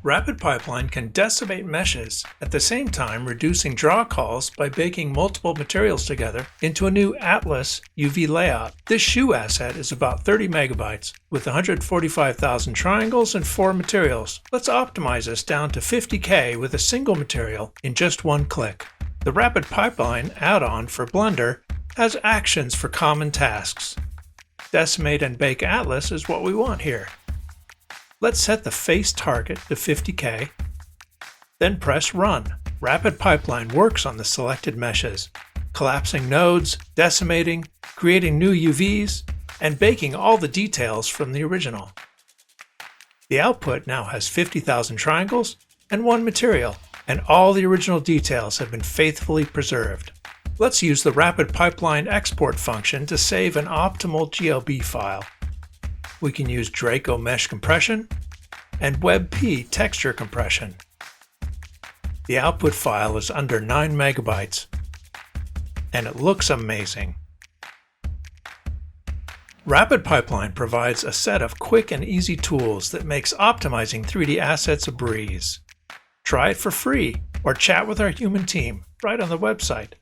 RapidPipeline can decimate meshes, at the same time reducing draw calls by baking multiple materials together into a new Atlas UV layout. This shoe asset is about 30 megabytes, with 145,000 triangles and 4 materials. Let's optimize this down to 50K with a single material in just one click. The RapidPipeline add-on for Blender has actions for common tasks. Decimate and Bake Atlas is what we want here. Let's set the face target to 50K, then press Run. RapidPipeline works on the selected meshes, collapsing nodes, decimating, creating new UVs, and baking all the details from the original. The output now has 50,000 triangles and 1 material, and all the original details have been faithfully preserved. Let's use the RapidPipeline export function to save an optimal GLB file. We can use Draco Mesh Compression and WebP Texture Compression. The output file is under 9 megabytes, and it looks amazing. RapidPipeline provides a set of quick and easy tools that makes optimizing 3D assets a breeze. Try it for free or chat with our human team right on the website.